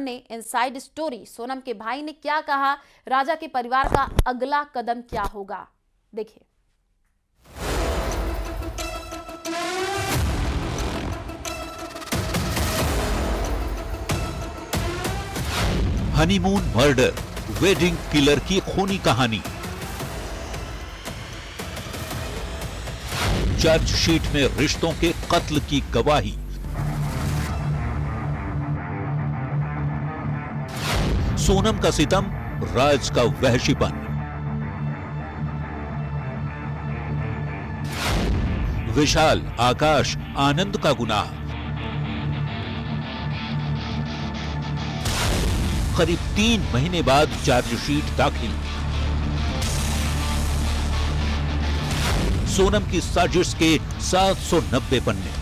ने inside story. Sonam के भाई ने क्या कहा, राजा के परिवार का अगला कदम क्या होगा, देखिए। हनीमून मर्डर, वेडिंग किलर की खूनी कहानी। चार्जशीट में रिश्तों के कत्ल की गवाही। सोनम का सितम, राज का वहशीपन। विशाल, आकाश, आनंद का गुनाह। करीब 3 महीने बाद चार्जशीट दाखिल। सोनम की साजिश के 790 पन्ने।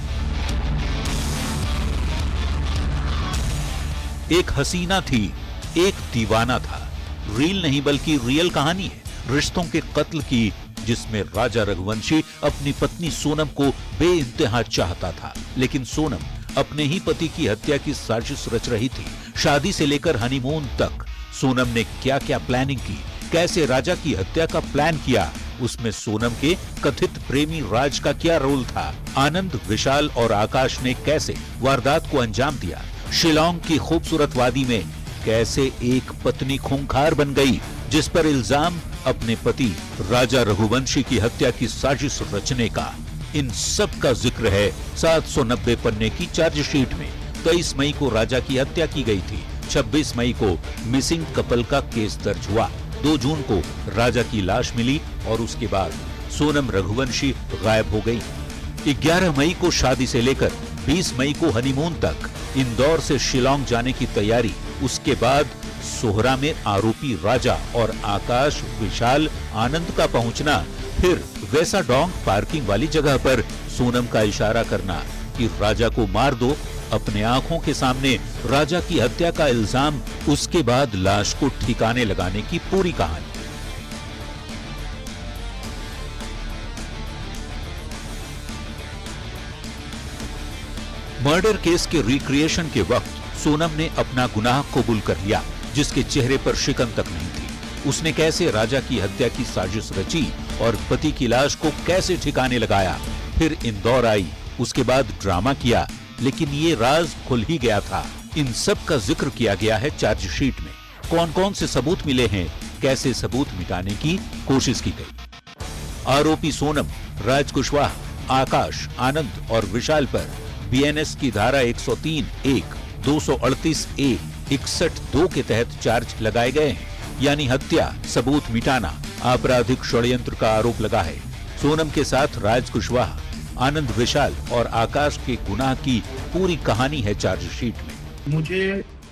एक हसीना थी, एक दीवाना था। रील नहीं बल्कि रियल कहानी है रिश्तों के कत्ल की, जिसमें राजा रघुवंशी अपनी पत्नी सोनम को बेइंतहा चाहता था, लेकिन सोनम अपने ही पति की हत्या की साजिश रच रही थी। शादी से लेकर हनीमून तक सोनम ने क्या क्या प्लानिंग की, कैसे राजा की हत्या का प्लान किया, उसमें सोनम के कथित प्रेमी राज का क्या रोल था, आनंद, विशाल और आकाश ने कैसे वारदात को अंजाम दिया, शिलांग की खूबसूरत वादी में कैसे एक पत्नी खूंखार बन गई जिस पर इल्जाम अपने पति राजा रघुवंशी की हत्या की साजिश रचने का। इन सब का जिक्र है 790 पन्ने की चार्जशीट में। 23 मई को राजा की हत्या की गई थी। 26 मई को मिसिंग कपल का केस दर्ज हुआ। 2 जून को राजा की लाश मिली और उसके बाद सोनम रघुवंशी गायब हो गई। 11 मई को शादी से लेकर 20 मई को हनीमून तक, इंदौर से शिलांग जाने की तैयारी, उसके बाद सोहरा में आरोपी राजा और आकाश, विशाल, आनंद का पहुंचना, फिर वैसा डोंग पार्किंग वाली जगह पर सोनम का इशारा करना कि राजा को मार दो, अपने आंखों के सामने राजा की हत्या का इल्जाम, उसके बाद लाश को ठिकाने लगाने की पूरी कहानी। मर्डर केस के रिक्रिएशन के वक्त सोनम ने अपना गुनाह कबूल कर लिया, जिसके चेहरे पर शिकन तक नहीं थी। उसने कैसे राजा की हत्या की साजिश रची और पति की लाश को कैसे ठिकाने लगाया, फिर इंदौर आई, उसके बाद ड्रामा किया, लेकिन ये राज खुल ही गया था। इन सब का जिक्र किया गया है चार्जशीट में। कौन कौन से सबूत मिले हैं, कैसे सबूत मिटाने की कोशिश की गई। आरोपी सोनम, राज कुशवाहा, आकाश, आनंद और विशाल पर बीएनएस की धारा 103(1), 238(a), 61(2) के तहत चार्ज लगाए गए हैं, यानी हत्या, सबूत मिटाना, आपराधिक षड्यंत्र का आरोप लगा है। सोनम के साथ राज कुशवाहा, आनंद, विशाल और आकाश के गुनाह की पूरी कहानी है चार्जशीट में। मुझे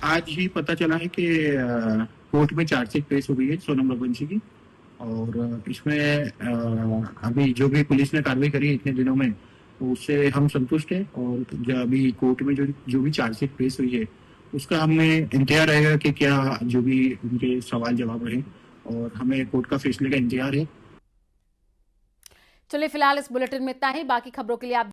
आज ही पता चला है कि कोर्ट में चार्जशीट पेश हो गई है सोनम रघुवंशी की, और इसमें अभी जो भी पुलिस ने कार्रवाई करी है इतने दिनों में, उससे हम संतुष्ट हैं। और अभी कोर्ट में जो भी चार्जशीट पेश हुई है उसका हमें इंतजार रहेगा कि क्या जो भी उनके सवाल जवाब रहे, और हमें कोर्ट का फैसले का इंतजार है। चलिए फिलहाल इस बुलेटिन में इतना ही। बाकी खबरों के लिए आप